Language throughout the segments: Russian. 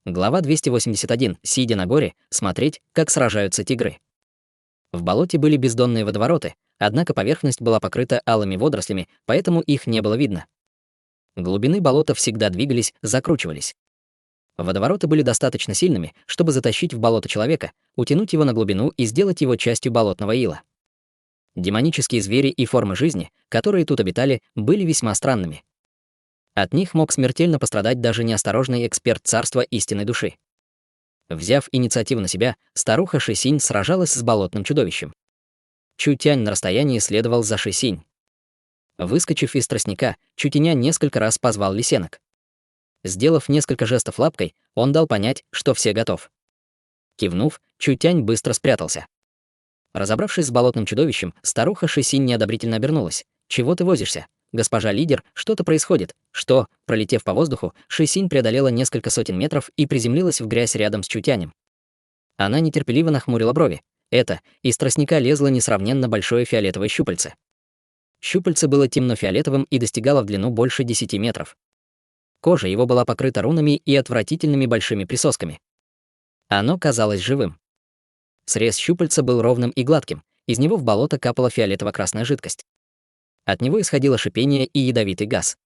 Глава 281. Сидя на горе, смотреть, как сражаются тигры. В болоте были бездонные водовороты, однако поверхность была покрыта алыми водорослями, поэтому их не было видно. Глубины болота всегда двигались, закручивались. Водовороты были достаточно сильными, чтобы затащить в болото человека, утянуть его на глубину и сделать его частью болотного ила. Демонические звери и формы жизни, которые тут обитали, были весьма странными. От них мог смертельно пострадать даже неосторожный эксперт царства истинной души. Взяв инициативу на себя, старуха Шисинь сражалась с болотным чудовищем. Чутянь на расстоянии следовал за Шисинь. Выскочив из тростника, Чутяня несколько раз позвал лисенок. Сделав несколько жестов лапкой, он дал понять, что все готов. Кивнув, Чутянь быстро спрятался. Разобравшись с болотным чудовищем, старуха Шисинь неодобрительно обернулась. «Чего ты возишься? Госпожа лидер, что-то происходит». «Что?» Пролетев по воздуху, Шисинь преодолела несколько сотен метров и приземлилась в грязь рядом с Чутянем. Она нетерпеливо нахмурила брови. Из тростника лезло несравненно большое фиолетовое щупальце. Щупальце было темно-фиолетовым и достигало в длину больше 10 метров. Кожа его была покрыта рунами и отвратительными большими присосками. Оно казалось живым. Срез щупальца был ровным и гладким, из него в болото капала фиолетово-красная жидкость. От него исходило шипение и ядовитый газ.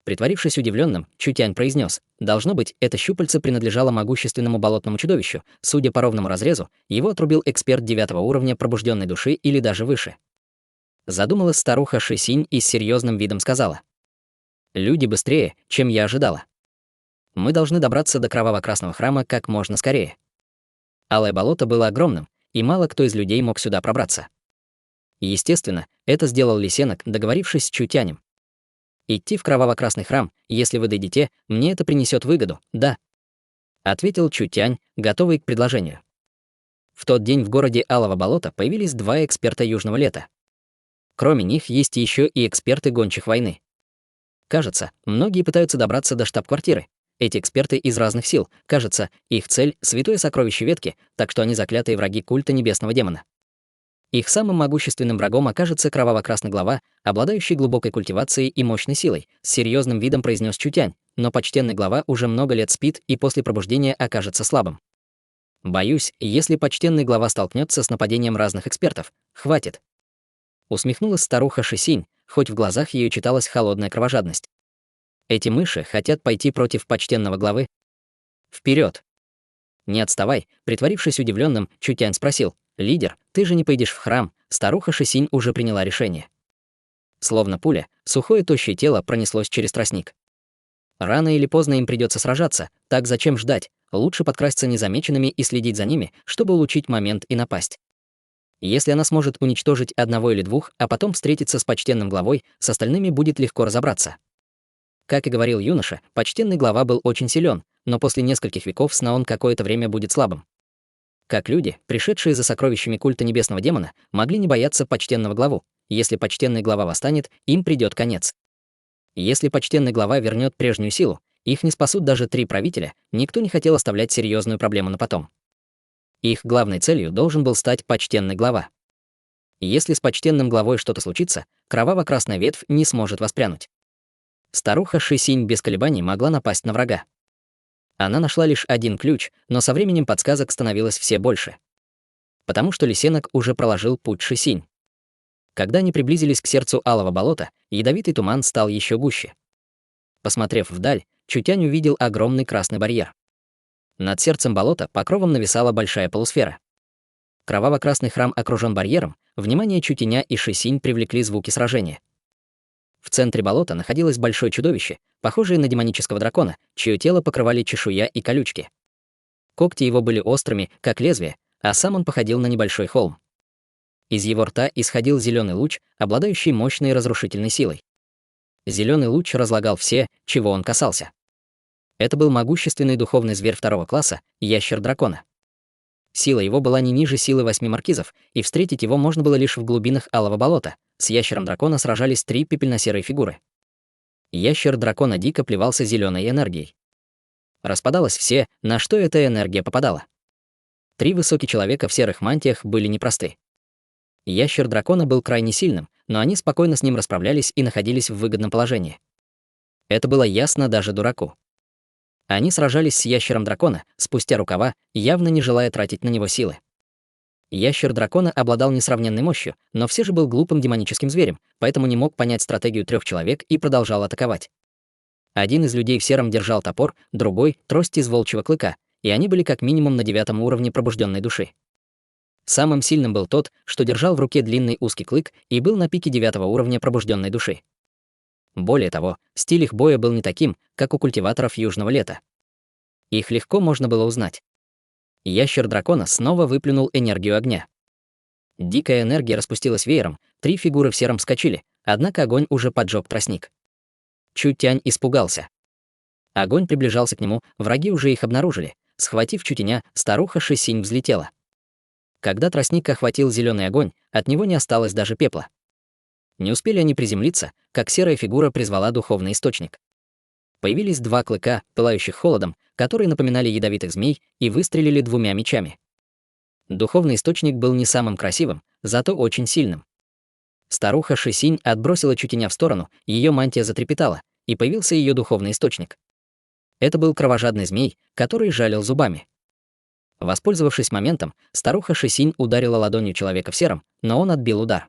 Притворившись удивленным, Чутянь произнес: «Должно быть, это щупальце принадлежало могущественному болотному чудовищу. Судя по ровному разрезу, его отрубил эксперт 9 уровня пробужденной души или даже выше». Задумалась старуха Шисинь и с серьезным видом сказала: «Люди быстрее, чем я ожидала. Мы должны добраться до кроваво-красного храма как можно скорее». Алое болото было огромным, и мало кто из людей мог сюда пробраться. Естественно, это сделал лисенок, договорившись с Чутянем. «Идти в кроваво-красный храм, если вы дойдете, мне это принесет выгоду, да», — ответил Чутянь, готовый к предложению. В тот день в городе Алого болота появились 2 эксперта Южного лета. Кроме них есть еще и эксперты гончих войны. Кажется, многие пытаются добраться до штаб-квартиры. Эти эксперты из разных сил. Кажется, их цель — святое сокровище ветки, так что они заклятые враги культа небесного демона. Их самым могущественным врагом окажется кроваво-красный глава, обладающий глубокой культивацией и мощной силой, с серьезным видом произнес Чутянь, но почтенный глава уже много лет спит и после пробуждения окажется слабым. «Боюсь, если почтенный глава столкнется с нападением разных экспертов, хватит». Усмехнулась старуха Шисинь, хоть в глазах ее читалась холодная кровожадность. «Эти мыши хотят пойти против почтенного главы? Вперед!» «Не отставай», притворившись удивленным, Чутянь спросил: «Лидер, ты же не пойдешь в храм?» Старуха Шисинь уже приняла решение. Словно пуля, сухое тощее тело пронеслось через тростник. Рано или поздно им придется сражаться, так зачем ждать? Лучше подкрасться незамеченными и следить за ними, чтобы улучшить момент и напасть. Если она сможет уничтожить 1 или 2, а потом встретиться с почтенным главой, с остальными будет легко разобраться. Как и говорил юноша, почтенный глава был очень силен, но после нескольких веков сна он какое-то время будет слабым. Как люди, пришедшие за сокровищами культа небесного демона, могли не бояться почтенного главу. Если почтенный глава восстанет, им придёт конец. Если почтенный глава вернёт прежнюю силу, их не спасут даже 3 правителя, никто не хотел оставлять серьезную проблему на потом. Их главной целью должен был стать почтенный глава. Если с почтенным главой что-то случится, кроваво-красная ветвь не сможет воспрянуть. Старуха Шисинь без колебаний могла напасть на врага. Она нашла лишь 1 ключ, но со временем подсказок становилось все больше. Потому что лисенок уже проложил путь Шисинь. Когда они приблизились к сердцу Алого болота, ядовитый туман стал еще гуще. Посмотрев вдаль, Чутянь увидел огромный красный барьер. Над сердцем болота покровом нависала большая полусфера. Кроваво-красный храм окружен барьером, внимание Чутяня и Шисинь привлекли звуки сражения. В центре болота находилось большое чудовище, похожее на демонического дракона, чье тело покрывали чешуя и колючки. Когти его были острыми, как лезвие, а сам он походил на небольшой холм. Из его рта исходил зеленый луч, обладающий мощной разрушительной силой. Зеленый луч разлагал все, чего он касался. Это был могущественный духовный зверь 2 класса, ящер дракона. Сила его была не ниже силы 8 маркизов, и встретить его можно было лишь в глубинах Алого болота. С ящером дракона сражались 3 пепельно-серые фигуры. Ящер дракона дико плевался зеленой энергией. Распадалось все, на что эта энергия попадала. 3 высоких человека в серых мантиях были непросты. Ящер дракона был крайне сильным, но они спокойно с ним расправлялись и находились в выгодном положении. Это было ясно даже дураку. Они сражались с ящером дракона, спустя рукава, явно не желая тратить на него силы. Ящер дракона обладал несравненной мощью, но все же был глупым демоническим зверем, поэтому не мог понять стратегию 3 человек и продолжал атаковать. Один из людей в сером держал топор, другой — трость из волчьего клыка, и они были как минимум на 9 уровне пробужденной души. Самым сильным был тот, что держал в руке длинный узкий клык и был на пике 9 уровня пробужденной души. Более того, стиль их боя был не таким, как у культиваторов Южного Лета. Их легко можно было узнать. Ящер дракона снова выплюнул энергию огня. Дикая энергия распустилась веером, 3 фигуры в сером вскочили, однако огонь уже поджег тростник. Чутянь испугался. Огонь приближался к нему, враги уже их обнаружили. Схватив Чутяня, старуха Шисинь взлетела. Когда тростник охватил зеленый огонь, от него не осталось даже пепла. Не успели они приземлиться, как серая фигура призвала духовный источник. Появились 2 клыка, пылающих холодом, которые напоминали ядовитых змей, и выстрелили 2 мечами. Духовный источник был не самым красивым, зато очень сильным. Старуха Шисинь отбросила Чутяня в сторону, ее мантия затрепетала, и появился ее духовный источник. Это был кровожадный змей, который жалил зубами. Воспользовавшись моментом, старуха Шисинь ударила ладонью человека в сером, но он отбил удар.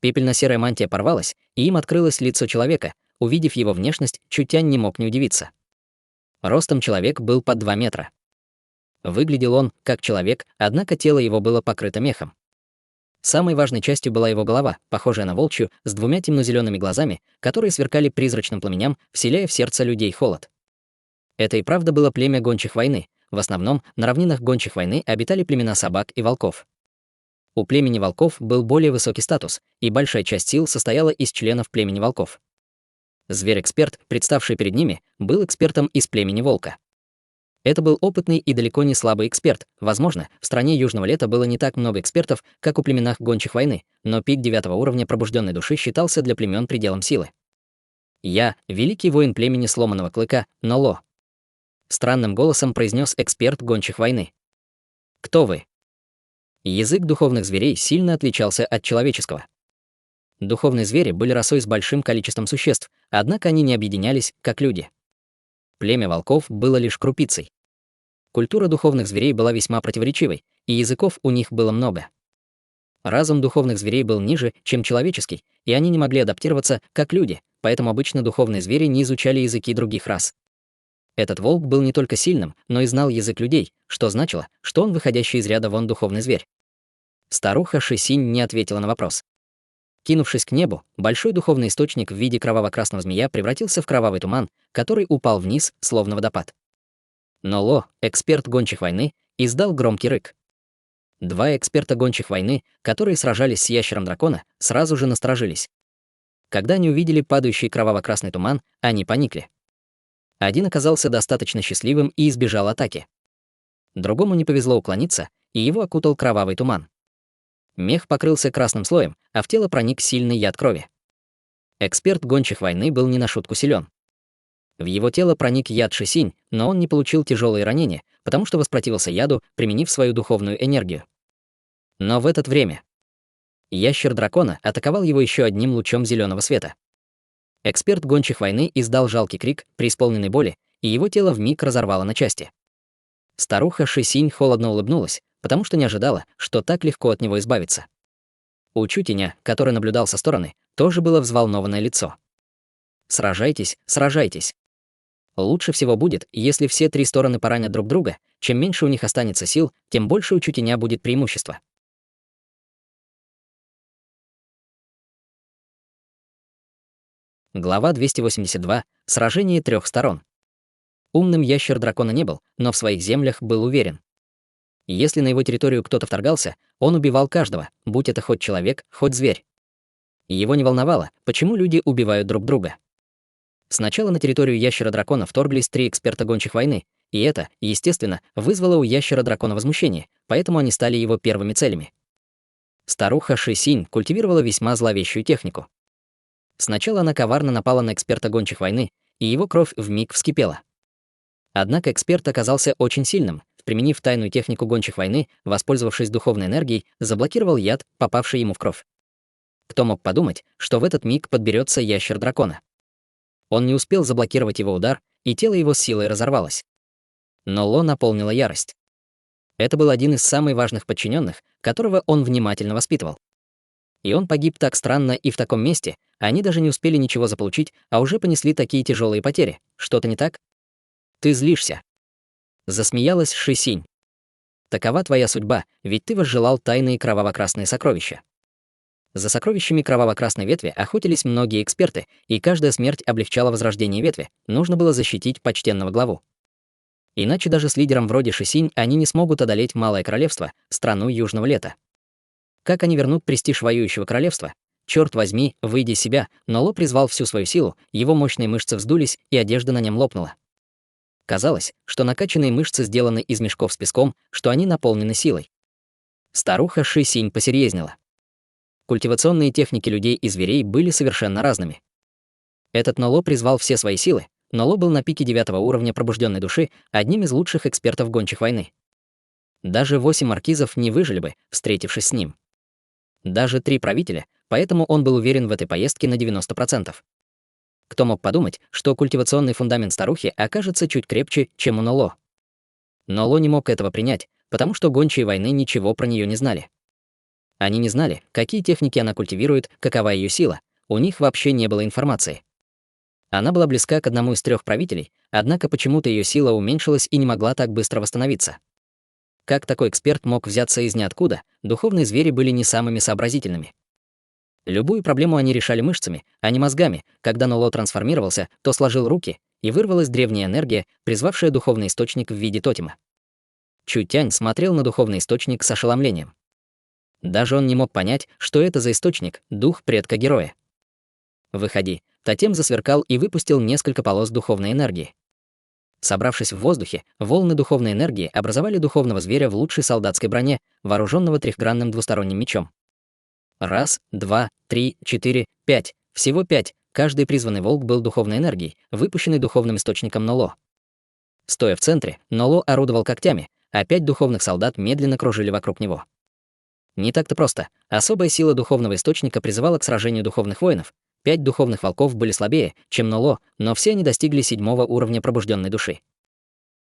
Пепельно-серая мантия порвалась, и им открылось лицо человека. Увидев его внешность, Чутянь не мог не удивиться. Ростом человек был под 2 метра. Выглядел он как человек, однако тело его было покрыто мехом. Самой важной частью была его голова, похожая на волчью, с 2 темно-зелеными глазами, которые сверкали призрачным пламенем, вселяя в сердце людей холод. Это и правда было племя гончих войны. В основном на равнинах гончих войны обитали племена собак и волков. У племени волков был более высокий статус, и большая часть сил состояла из членов племени волков. Зверь-эксперт, представший перед ними, был экспертом из племени волка. Это был опытный и далеко не слабый эксперт. Возможно, в стране Южного Лета было не так много экспертов, как у племенах гончих войны, но пик 9 уровня пробужденной души считался для племен пределом силы. Я — великий воин племени сломанного клыка, Ноло. Странным голосом произнес эксперт гончих войны. Кто вы? Язык духовных зверей сильно отличался от человеческого. Духовные звери были расой с большим количеством существ, однако они не объединялись, как люди. Племя волков было лишь крупицей. Культура духовных зверей была весьма противоречивой, и языков у них было много. Разум духовных зверей был ниже, чем человеческий, и они не могли адаптироваться, как люди, поэтому обычно духовные звери не изучали языки других рас. Этот волк был не только сильным, но и знал язык людей, что значило, что он выходящий из ряда вон духовный зверь. Старуха Шисинь не ответила на вопрос. Кинувшись к небу, большой духовный источник в виде кроваво-красного змея превратился в кровавый туман, который упал вниз, словно водопад. Ноло, эксперт гончих войны, издал громкий рык. 2 эксперта гончих войны, которые сражались с ящером дракона, сразу же насторожились. Когда они увидели падающий кроваво-красный туман, они поникли. Один оказался достаточно счастливым и избежал атаки. Другому не повезло уклониться, и его окутал кровавый туман. Мех покрылся красным слоем, а в тело проник сильный яд крови. Эксперт гончих войны был не на шутку силен. В его тело проник яд Шисинь, но он не получил тяжелые ранения, потому что воспротивился яду, применив свою духовную энергию. Но в это время ящер дракона атаковал его еще одним лучом зеленого света. Эксперт гончих войны издал жалкий крик, преисполненный боли, и его тело вмиг разорвало на части. Старуха Шисинь холодно улыбнулась, потому что не ожидала, что так легко от него избавиться. У Чутяня, который наблюдал со стороны, тоже было взволнованное лицо. «Сражайтесь, сражайтесь. Лучше всего будет, если все 3 стороны поранят друг друга. Чем меньше у них останется сил, тем больше у Чутяня будет преимущество». Глава 282. Сражение 3 сторон. Умным ящер дракона не был, но в своих землях был уверен. Если на его территорию кто-то вторгался, он убивал каждого, будь это хоть человек, хоть зверь. Его не волновало, почему люди убивают друг друга. Сначала на территорию ящера-дракона вторглись 3 эксперта гончих войны, и это, естественно, вызвало у ящера-дракона возмущение, поэтому они стали его первыми целями. Старуха Шисинь культивировала весьма зловещую технику. Сначала она коварно напала на эксперта гончих войны, и его кровь вмиг вскипела. Однако эксперт оказался очень сильным, применив тайную технику гончих войны, воспользовавшись духовной энергией, заблокировал яд, попавший ему в кровь. Кто мог подумать, что в этот миг подберется ящер дракона? Он не успел заблокировать его удар, и тело его с силой разорвалось. Но Ло наполнила ярость. Это был один из самых важных подчиненных, которого он внимательно воспитывал. И он погиб так странно и в таком месте, они даже не успели ничего заполучить, а уже понесли такие тяжелые потери. Что-то не так? Ты злишься. Засмеялась Ши Синь. Такова твоя судьба, ведь ты возжелал тайные кроваво-красные сокровища. За сокровищами кроваво-красной ветви охотились многие эксперты, и каждая смерть облегчала возрождение ветви. Нужно было защитить почтенного главу. Иначе даже с лидером вроде Ши Синь они не смогут одолеть Малое Королевство, страну Южного Лета. Как они вернут престиж воюющего королевства? Черт возьми, выйди из себя, но Ло призвал всю свою силу, его мощные мышцы вздулись, и одежда на нем лопнула. Казалось, что накачанные мышцы сделаны из мешков с песком, что они наполнены силой. Старуха Ши Синь посерьезнела. Культивационные техники людей и зверей были совершенно разными. Этот Ноло призвал все свои силы. Ноло был на пике 9-го уровня пробужденной души, одним из лучших экспертов гончих войны. Даже 8 маркизов не выжили бы, встретившись с ним. Даже 3 правителя, поэтому он был уверен в этой поездке на 90%. Кто мог подумать, что культивационный фундамент старухи окажется чуть крепче, чем у Ноло? Ноло не мог этого принять, потому что гончие войны ничего про нее не знали. Они не знали, какие техники она культивирует, какова ее сила. У них вообще не было информации. Она была близка к одному из 3 правителей, однако почему-то ее сила уменьшилась и не могла так быстро восстановиться. Как такой эксперт мог взяться из ниоткуда? Духовные звери были не самыми сообразительными. Любую проблему они решали мышцами, а не мозгами. Когда Ноло трансформировался, то сложил руки, и вырвалась древняя энергия, призвавшая духовный источник в виде тотема. Чутянь смотрел на духовный источник с ошеломлением. Даже он не мог понять, что это за источник, дух предка-героя. «Выходи». Тотем засверкал и выпустил несколько полос духовной энергии. Собравшись в воздухе, волны духовной энергии образовали духовного зверя в лучшей солдатской броне, вооруженного трехгранным двусторонним мечом. 1, 2, 3, 4, 5. Всего 5. Каждый призванный волк был духовной энергией, выпущенной духовным источником Ноло. Стоя в центре, Ноло орудовал когтями, а 5 духовных солдат медленно кружили вокруг него. Не так-то просто. Особая сила духовного источника призывала к сражению духовных воинов. 5 духовных волков были слабее, чем Ноло, но все они достигли 7-го уровня пробужденной души.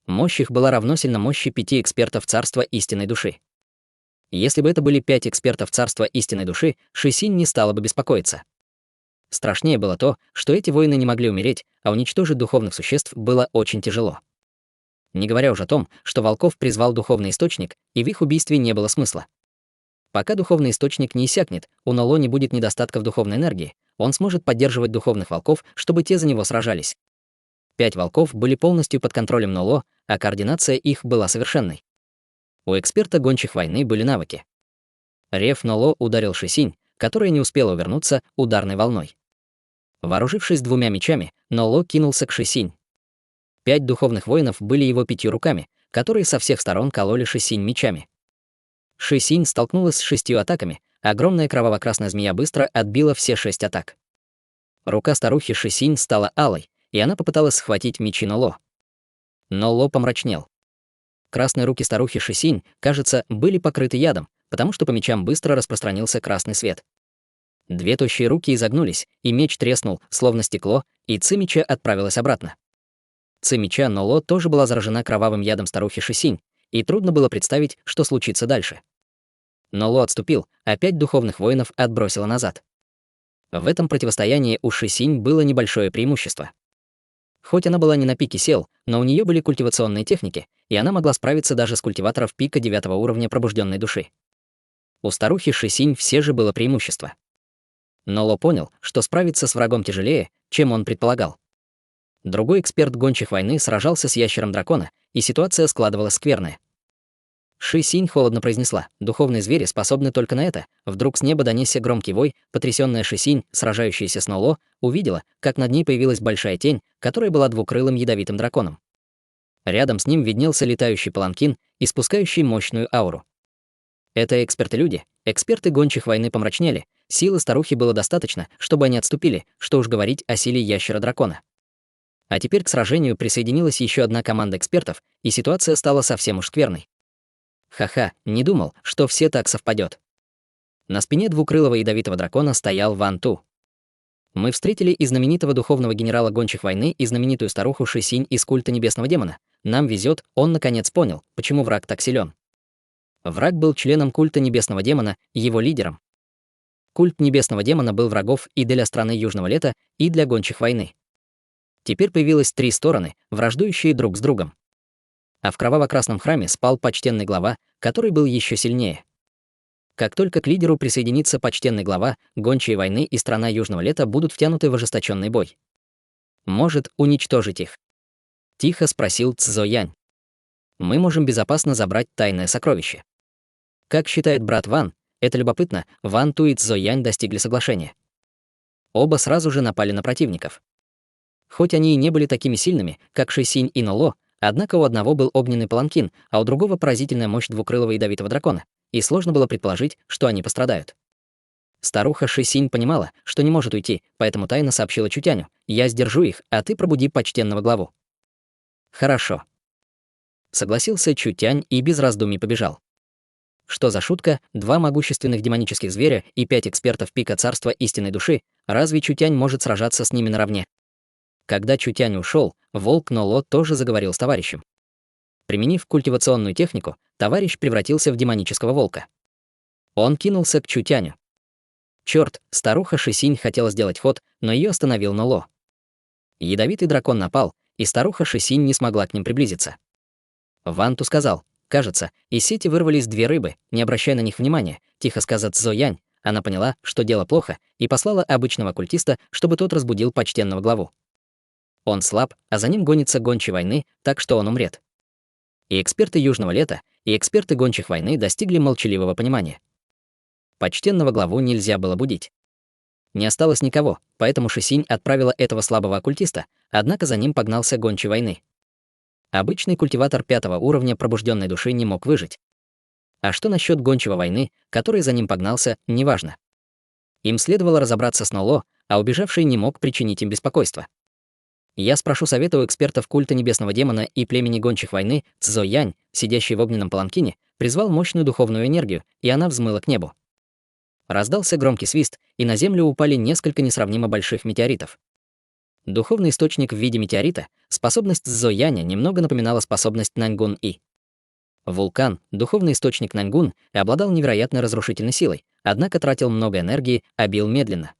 Мощь их была равносильна мощи 5 экспертов царства истинной души. Если бы это были 5 экспертов царства истинной души, Ши Синь не стала бы беспокоиться. Страшнее было то, что эти воины не могли умереть, а уничтожить духовных существ было очень тяжело. Не говоря уже о том, что волков призвал духовный источник, и в их убийстве не было смысла. Пока духовный источник не иссякнет, у Ноло не будет недостатка в духовной энергии, он сможет поддерживать духовных волков, чтобы те за него сражались. 5 волков были полностью под контролем Ноло, а координация их была совершенной. У эксперта гончих войны были навыки. Рев Ноло ударил Ши Синь, которая не успела увернуться ударной волной. Вооружившись 2 мечами, Ноло кинулся к Ши Синь. 5 духовных воинов были его 5 руками, которые со всех сторон кололи Ши Синь мечами. Ши Синь столкнулась с 6 атаками, огромная кроваво-красная змея быстро отбила все 6 атак. Рука старухи Ши Синь стала алой, и она попыталась схватить мечи Ноло. Ноло помрачнел. Красные руки старухи Ши Синь, кажется, были покрыты ядом, потому что по мечам быстро распространился красный свет. 2 тощие руки изогнулись, и меч треснул, словно стекло, и ци меча отправилась обратно. Ци меча Ноло тоже была заражена кровавым ядом старухи Ши Синь, и трудно было представить, что случится дальше. Ноло отступил, а 5 духовных воинов отбросило назад. В этом противостоянии у Ши Синь было небольшое преимущество. Хоть она была не на пике сил, но у нее были культивационные техники, и она могла справиться даже с культиваторов пика 9-го уровня пробужденной души. У старухи Ши Синь все же было преимущество. Ноло понял, что справиться с врагом тяжелее, чем он предполагал. Другой эксперт гончих войны сражался с ящером дракона, и ситуация складывалась скверная. Ши Синь холодно произнесла: «Духовные звери способны только на это». Вдруг с неба донесся громкий вой, потрясённая Ши Синь, сражающаяся с Ноло, увидела, как над ней появилась большая тень, которая была двукрылым ядовитым драконом. Рядом с ним виднелся летающий паланкин, испускающий мощную ауру. Это эксперты-люди, эксперты гончих войны помрачнели, силы старухи было достаточно, чтобы они отступили, что уж говорить о силе ящера-дракона. А теперь к сражению присоединилась еще одна команда экспертов, и ситуация стала совсем уж скверной. Ха-ха, не думал, что все так совпадет. На спине двукрылого ядовитого дракона стоял Ван Ту. Мы встретили и знаменитого духовного генерала гончих войны, и знаменитую старуху Шисинь из культа небесного демона. Нам везет, он наконец понял, почему враг так силен. Враг был членом культа небесного демона, его лидером. Культ небесного демона был врагов и для страны Южного Лета, и для гончих войны. Теперь появилось три стороны, враждующие друг с другом. А в кроваво-красном храме спал почтенный глава, который был еще сильнее. Как только к лидеру присоединится почтенный глава, гончие войны и страна Южного Лета будут втянуты в ожесточенный бой. Может уничтожить их? Тихо спросил Цзо Янь. Мы можем безопасно забрать тайное сокровище. Как считает брат Ван, это любопытно, Ван Ту и Цзо Янь достигли соглашения. Оба сразу же напали на противников. Хоть они и не были такими сильными, как Шисинь и Ноло, однако у одного был огненный паланкин, а у другого поразительная мощь двукрылого ядовитого дракона, и сложно было предположить, что они пострадают. Старуха Шисинь понимала, что не может уйти, поэтому тайно сообщила Чутяню: «Я сдержу их, а ты пробуди почтенного главу». «Хорошо», — согласился Чутянь и без раздумий побежал. Что за шутка, 2 могущественных демонических зверя и 5 экспертов пика царства истинной души, разве Чутянь может сражаться с ними наравне? Когда Чутянь ушел, волк Ноло тоже заговорил с товарищем. Применив культивационную технику, товарищ превратился в демонического волка. Он кинулся к Чутяню. Черт, старуха Шисинь хотела сделать ход, но ее остановил Ноло. Ядовитый дракон напал, и старуха Шисинь не смогла к ним приблизиться. Ванту сказал: «Кажется, из сети вырвались 2 рыбы, не обращай на них внимания», тихо сказал Цзо Янь. Она поняла, что дело плохо, и послала обычного культиста, чтобы тот разбудил почтенного главу. Он слаб, а за ним гонится гончий войны, так что он умрет. И эксперты Южного Лета, и эксперты гончих войны достигли молчаливого понимания. Почтенного главу нельзя было будить. Не осталось никого, поэтому Шисинь отправила этого слабого оккультиста, однако за ним погнался гончий войны. Обычный культиватор 5-го уровня пробужденной души не мог выжить. А что насчет гончего войны, который за ним погнался, неважно. Им следовало разобраться с Ноло, а убежавший не мог причинить им беспокойство. Я спрошу совета у экспертов культа небесного демона и племени гончих войны. Цзо Янь, сидящий в огненном паланкине, призвал мощную духовную энергию, и она взмыла к небу. Раздался громкий свист, и на землю упали несколько несравнимо больших метеоритов. Духовный источник в виде метеорита, способность Цзо Яня немного напоминала способность Наньгун-И. Вулкан, духовный источник Наньгун, обладал невероятной разрушительной силой, однако тратил много энергии, а бил медленно.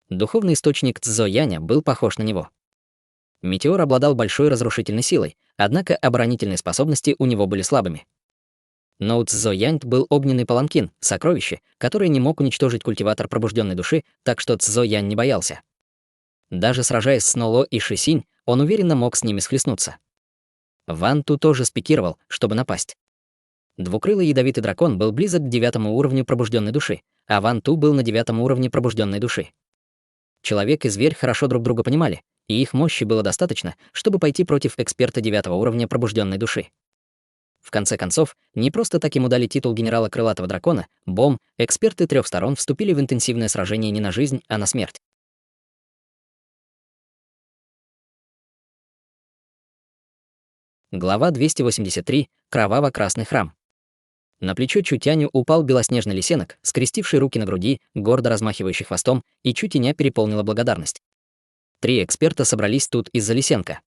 Духовный источник Цзо Яня был похож на него. Метеор обладал большой разрушительной силой, однако оборонительные способности у него были слабыми. Но у Цзо Янь был огненный паланкин, сокровище, которое не мог уничтожить культиватор пробужденной души, так что Цзо Янь не боялся. Даже сражаясь с Ноло и Шисинь, он уверенно мог с ними схлестнуться. Ван Ту тоже спикировал, чтобы напасть. Двукрылый ядовитый дракон был близок к 9-му уровню пробужденной души, а Ван Ту был на 9-м уровне пробужденной души. Человек и зверь хорошо друг друга понимали, и их мощи было достаточно, чтобы пойти против эксперта 9-го уровня пробужденной души. В конце концов, не просто так ему дали титул генерала крылатого дракона, Бом, эксперты 3 сторон вступили в интенсивное сражение не на жизнь, а на смерть. Глава 283. Кроваво-красный храм. На плечо Чутяню упал белоснежный лисенок, скрестивший руки на груди, гордо размахивающий хвостом, и Чутяня переполнила благодарность. 3 эксперта собрались тут из-за лисенка.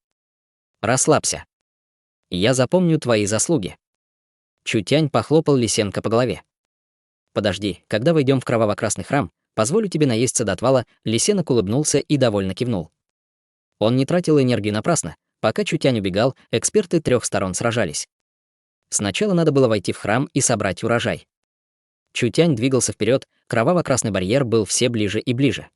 «Расслабься. Я запомню твои заслуги». Чутянь похлопал лисенка по голове. «Подожди, когда войдем в кроваво-красный храм, позволю тебе наесться до отвала», лисенок улыбнулся и довольно кивнул. Он не тратил энергию напрасно. Пока Чутянь убегал, эксперты 3 сторон сражались. Сначала надо было войти в храм и собрать урожай. Чутянь двигался вперед, кроваво-красный барьер был все ближе и ближе.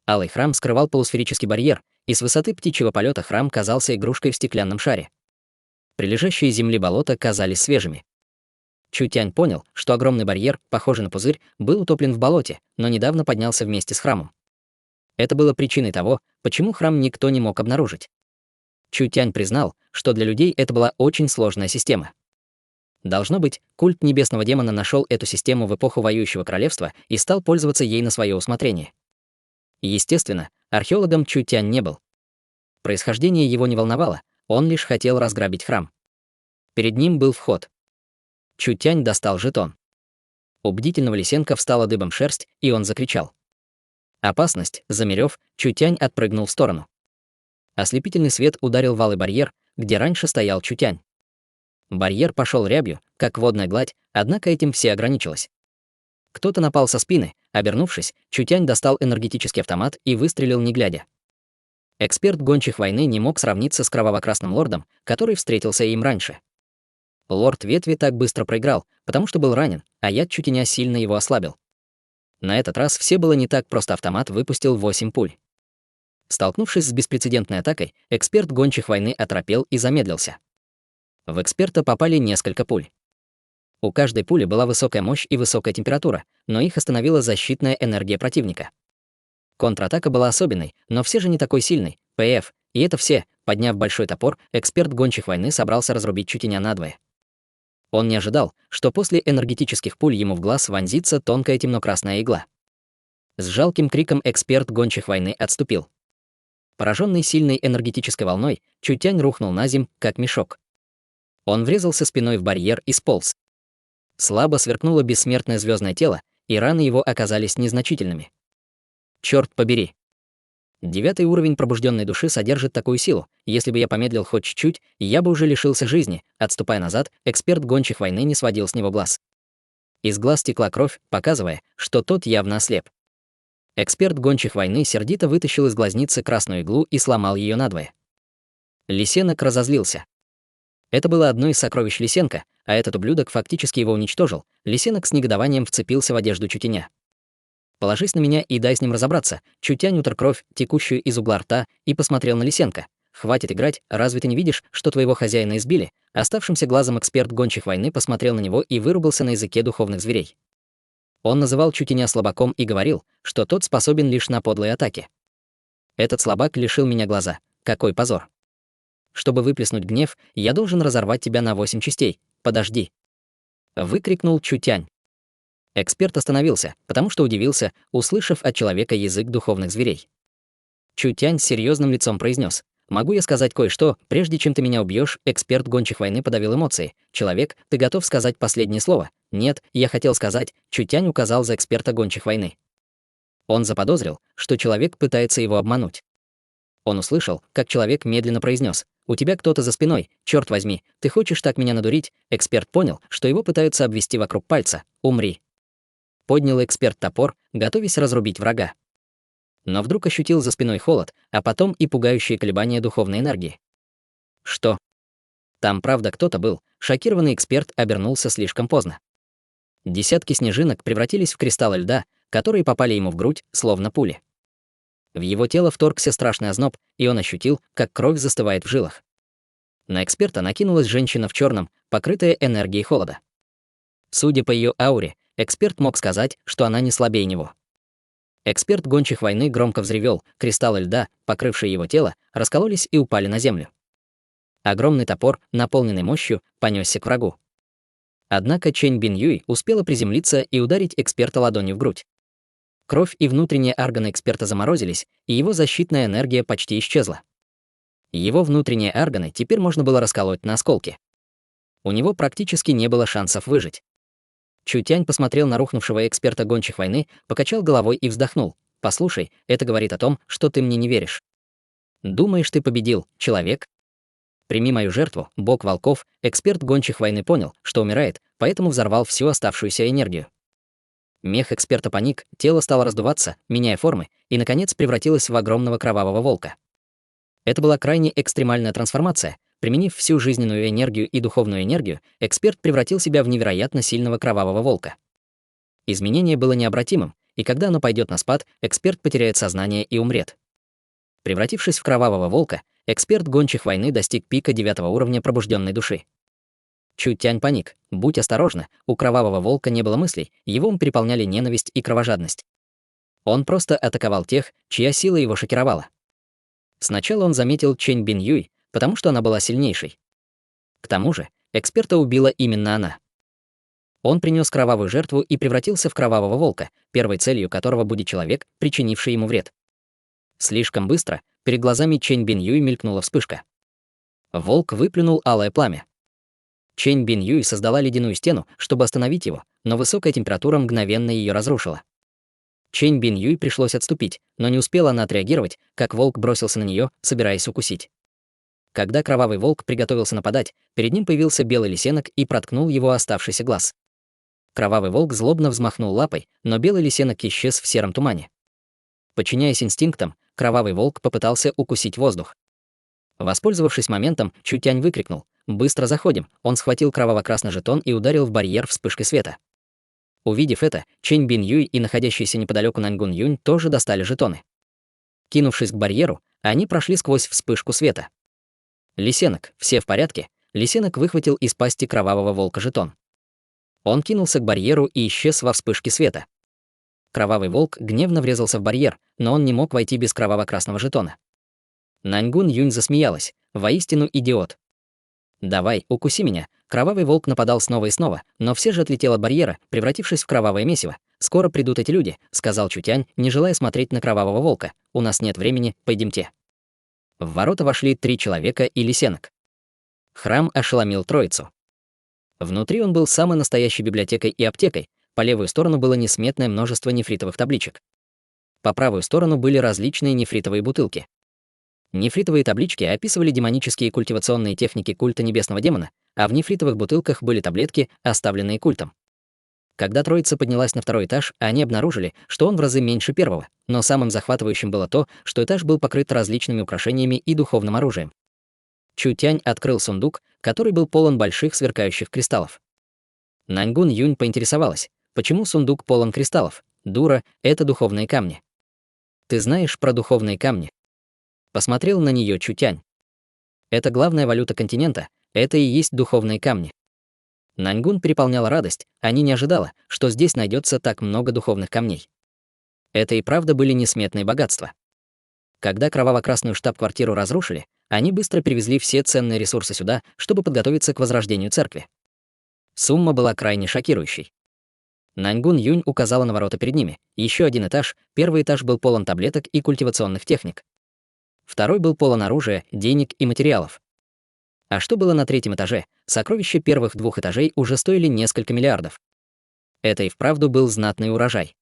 Алый храм скрывал полусферический барьер, и с высоты птичьего полета храм казался игрушкой в стеклянном шаре. Прилежащие земли болота казались свежими. Чутянь понял, что огромный барьер, похожий на пузырь, был утоплен в болоте, но недавно поднялся вместе с храмом. Это было причиной того, почему храм никто не мог обнаружить. Чутянь признал, что для людей это была очень сложная система. Должно быть, культ небесного демона нашел эту систему в эпоху воюющего королевства и стал пользоваться ей на свое усмотрение. Естественно, археологом Чутянь не был. Происхождение его не волновало, он лишь хотел разграбить храм. Перед ним был вход. Чутянь достал жетон. У бдительного лисенка встала дыбом шерсть, и он закричал. Опасность, замерев, Чутянь отпрыгнул в сторону. Ослепительный свет ударил в алый барьер, где раньше стоял Чутянь. Барьер пошел рябью, как водная гладь, однако этим все ограничилось. Кто-то напал со спины, обернувшись, Чутянь достал энергетический автомат и выстрелил не глядя. Эксперт гончих войны не мог сравниться с кроваво-красным лордом, который встретился им раньше. Лорд Ветви так быстро проиграл, потому что был ранен, а яд Чутяня сильно его ослабил. На этот раз все было не так, просто автомат выпустил 8 пуль. Столкнувшись с беспрецедентной атакой, эксперт гончих войны оторопел и замедлился. В эксперта попали несколько пуль. У каждой пули была высокая мощь и высокая температура, но их остановила защитная энергия противника. Контратака была особенной, но все же не такой сильной, ПФ, и это все. Подняв большой топор, эксперт гончих войны собрался разрубить Чутяня надвое. Он не ожидал, что после энергетических пуль ему в глаз вонзится тонкая темно-красная игла. С жалким криком эксперт гончих войны отступил. Пораженный сильной энергетической волной, Чутянь рухнул на земь, как мешок. Он врезался спиной в барьер и сполз. Слабо сверкнуло бессмертное звездное тело, и раны его оказались незначительными. Черт побери! 9-й уровень пробужденной души содержит такую силу. Если бы я помедлил хоть чуть-чуть, я бы уже лишился жизни. Отступая назад, эксперт гончих войны не сводил с него глаз. Из глаз текла кровь, показывая, что тот явно ослеп. Эксперт гончих войны сердито вытащил из глазницы красную иглу и сломал ее надвое. Лисенок разозлился. Это было одно из сокровищ Лисенка, а этот ублюдок фактически его уничтожил. Лисенок с негодованием вцепился в одежду Чутяня. «Положись на меня и дай с ним разобраться». Чутянь утер кровь, текущую из угла рта, и посмотрел на Лисенка. «Хватит играть, разве ты не видишь, что твоего хозяина избили?» Оставшимся глазом эксперт гончих войны посмотрел на него и вырубился на языке духовных зверей. Он называл Чутяня слабаком и говорил, что тот способен лишь на подлые атаки. «Этот слабак лишил меня глаза. Какой позор! Чтобы выплеснуть гнев, я должен разорвать тебя на 8 частей. Подожди!» Выкрикнул Чутянь. Эксперт остановился, потому что удивился, услышав от человека язык духовных зверей. Чутянь с серьезным лицом произнес: «Могу я сказать кое-что, прежде чем ты меня убьешь?» Эксперт гончих войны подавил эмоции. «Человек, ты готов сказать последнее слово?» «Нет, я хотел сказать», Чутянь указал за эксперта гончих войны. Он заподозрил, что человек пытается его обмануть. Он услышал, как человек медленно произнес: «У тебя кто-то за спиной, черт возьми, ты хочешь так меня надурить?» Эксперт понял, что его пытаются обвести вокруг пальца. «Умри». Поднял эксперт топор, готовясь разрубить врага. Но вдруг ощутил за спиной холод, а потом и пугающие колебания духовной энергии. Что? Там правда кто-то был. Шокированный эксперт обернулся слишком поздно. Десятки снежинок превратились в кристаллы льда, которые попали ему в грудь, словно пули. В его тело вторгся страшный озноб, и он ощутил, как кровь застывает в жилах. На эксперта накинулась женщина в черном, покрытая энергией холода. Судя по ее ауре, эксперт мог сказать, что она не слабее него. Эксперт гончих войны громко взревел, кристаллы льда, покрывшие его тело, раскололись и упали на землю. Огромный топор, наполненный мощью, понесся к врагу. Однако Чэнь Бин Юй успела приземлиться и ударить эксперта ладонью в грудь. Кровь и внутренние органы эксперта заморозились, и его защитная энергия почти исчезла. Его внутренние органы теперь можно было расколоть на осколки. У него практически не было шансов выжить. Чутянь посмотрел на рухнувшего эксперта гончих войны, покачал головой и вздохнул. «Послушай, это говорит о том, что ты мне не веришь. Думаешь, ты победил, человек? Прими мою жертву, бог волков». Эксперт гончих войны понял, что умирает, поэтому взорвал всю оставшуюся энергию. Мех эксперта паник, тело стало раздуваться, меняя формы, и, наконец, превратилось в огромного кровавого волка. Это была крайне экстремальная трансформация. Применив всю жизненную энергию и духовную энергию, эксперт превратил себя в невероятно сильного кровавого волка. Изменение было необратимым, и когда оно пойдет на спад, эксперт потеряет сознание и умрет. Превратившись в кровавого волка, эксперт гончих войны достиг пика 9-го уровня пробужденной души. Чутянь паник. Будь осторожна, у кровавого волка не было мыслей, его переполняли ненависть и кровожадность. Он просто атаковал тех, чья сила его шокировала. Сначала он заметил Чэнь Бин Юй, потому что она была сильнейшей. К тому же, эксперта убила именно она. Он принес кровавую жертву и превратился в кровавого волка, первой целью которого будет человек, причинивший ему вред. Слишком быстро перед глазами Чэнь Бин Юй мелькнула вспышка. Волк выплюнул алое пламя. Чэнь Бин Юй создала ледяную стену, чтобы остановить его, но высокая температура мгновенно ее разрушила. Чэнь Бин Юй пришлось отступить, но не успела она отреагировать, как волк бросился на нее, собираясь укусить. Когда кровавый волк приготовился нападать, перед ним появился белый лисенок и проткнул его оставшийся глаз. Кровавый волк злобно взмахнул лапой, но белый лисенок исчез в сером тумане. Подчиняясь инстинктам, кровавый волк попытался укусить воздух. Воспользовавшись моментом, Чутянь выкрикнул: «Быстро заходим!» Он схватил кроваво-красный жетон и ударил в барьер вспышкой света. Увидев это, Чэнь Бин Юй и находящийся неподалеку Наньгун Юнь тоже достали жетоны. Кинувшись к барьеру, они прошли сквозь вспышку света. «Лисенок, все в порядке?» Лисенок выхватил из пасти кровавого волка жетон. Он кинулся к барьеру и исчез во вспышке света. Кровавый волк гневно врезался в барьер, но он не мог войти без кроваво-красного жетона. Наньгун Юнь засмеялась. «Воистину идиот!» «Давай, укуси меня!» Кровавый волк нападал снова и снова, но все же отлетел от барьера, превратившись в кровавое месиво. «Скоро придут эти люди», — сказал Чутянь, не желая смотреть на кровавого волка. «У нас нет времени, пойдемте». В ворота вошли 3 человека и лисенок. Храм ошеломил троицу. Внутри он был самой настоящей библиотекой и аптекой. По левую сторону было несметное множество нефритовых табличек. По правую сторону были различные нефритовые бутылки. Нефритовые таблички описывали демонические культивационные техники культа небесного демона, а в нефритовых бутылках были таблетки, оставленные культом. Когда троица поднялась на 2-й этаж, они обнаружили, что он в разы меньше первого, но самым захватывающим было то, что этаж был покрыт различными украшениями и духовным оружием. Чутянь открыл сундук, который был полон больших сверкающих кристаллов. Наньгун Юнь поинтересовалась, почему сундук полон кристаллов? Дура, это духовные камни. Ты знаешь про духовные камни? Посмотрел на нее Чутянь. Это главная валюта континента, это и есть духовные камни. Наньгун переполняла радость, они не ожидала, что здесь найдется так много духовных камней. Это и правда были несметные богатства. Когда кроваво-красную штаб-квартиру разрушили, они быстро перевезли все ценные ресурсы сюда, чтобы подготовиться к возрождению церкви. Сумма была крайне шокирующей. Наньгун Юнь указала на ворота перед ними. Еще один этаж, 1-й этаж был полон таблеток и культивационных техник. 2-й был полон оружия, денег и материалов. А что было на 3-м этаже? Сокровища первых 2 этажей уже стоили несколько миллиардов. Это и вправду был знатный урожай.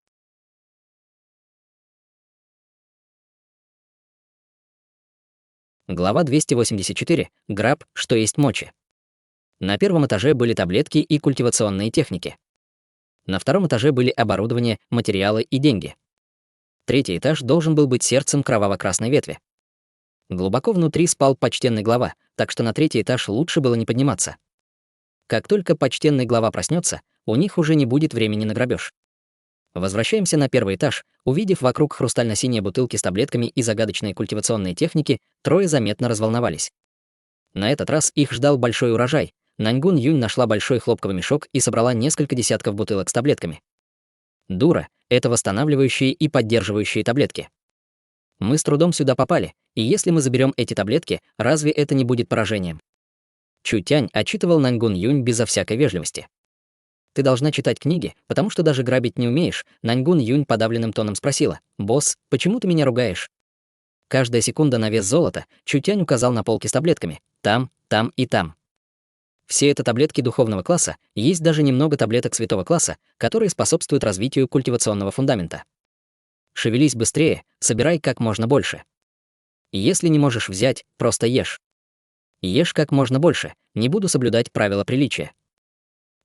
Глава 284. Граб, что есть мочи. На 1-м этаже были таблетки и культивационные техники. На 2-м этаже были оборудование, материалы и деньги. 3-й этаж должен был быть сердцем кроваво-красной ветви. Глубоко внутри спал почтенный глава, так что на 3-й этаж лучше было не подниматься. Как только почтенный глава проснется, у них уже не будет времени на грабеж. Возвращаемся на 1-й этаж. Увидев вокруг хрустально-синие бутылки с таблетками и загадочные культивационные техники, трое заметно разволновались. На этот раз их ждал большой урожай. Наньгун Юнь нашла большой хлопковый мешок и собрала несколько десятков бутылок с таблетками. Дура — это восстанавливающие и поддерживающие таблетки. Мы с трудом сюда попали, и если мы заберем эти таблетки, разве это не будет поражением? Чутянь отчитывал Наньгун Юнь безо всякой вежливости. Ты должна читать книги, потому что даже грабить не умеешь. Наньгун Юнь подавленным тоном спросила: «Босс, почему ты меня ругаешь?» Каждая секунда на вес золота. Чутянь указал на полки с таблетками. Там, там и там. Все это таблетки духовного класса, есть даже немного таблеток святого класса, которые способствуют развитию культивационного фундамента. Шевелись быстрее, собирай как можно больше. Если не можешь взять, просто ешь. Ешь как можно больше, не буду соблюдать правила приличия.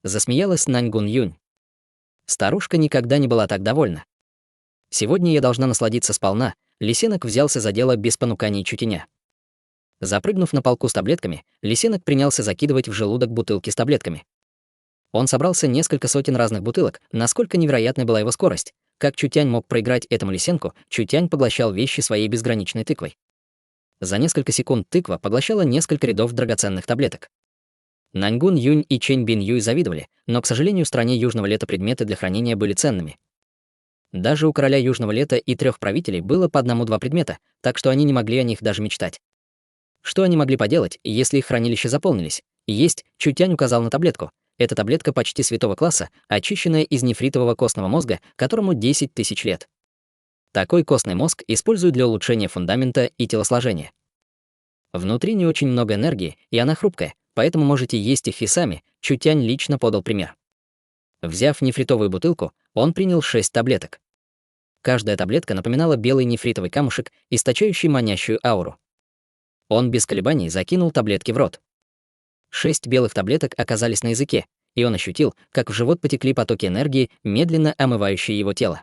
Засмеялась Наньгун Юнь. Старушка никогда не была так довольна. Сегодня я должна насладиться сполна. Лисенок взялся за дело без понуканий Чутяня. Запрыгнув на полку с таблетками, лисенок принялся закидывать в желудок бутылки с таблетками. Он собрался несколько сотен разных бутылок, насколько невероятной была его скорость. Как Чутянь мог проиграть этому лисенку, Чутянь поглощал вещи своей безграничной тыквой. За несколько секунд тыква поглощала несколько рядов драгоценных таблеток. Наньгун Юнь и Чэнь Бин Юй завидовали, но, к сожалению, в стране Южного Лета предметы для хранения были ценными. Даже у короля Южного Лета и 3 правителей было по 1-2 предмета, так что они не могли о них даже мечтать. Что они могли поделать, если их хранилища заполнились? Есть, Чутянь указал на таблетку. Эта таблетка почти святого класса, очищенная из нефритового костного мозга, которому 10 тысяч лет. Такой костный мозг используют для улучшения фундамента и телосложения. Внутри не очень много энергии, и она хрупкая, поэтому можете есть их и сами. Чутянь лично подал пример. Взяв нефритовую бутылку, он принял 6 таблеток. Каждая таблетка напоминала белый нефритовый камушек, источающий манящую ауру. Он без колебаний закинул таблетки в рот. 6 белых таблеток оказались на языке, и он ощутил, как в живот потекли потоки энергии, медленно омывающие его тело.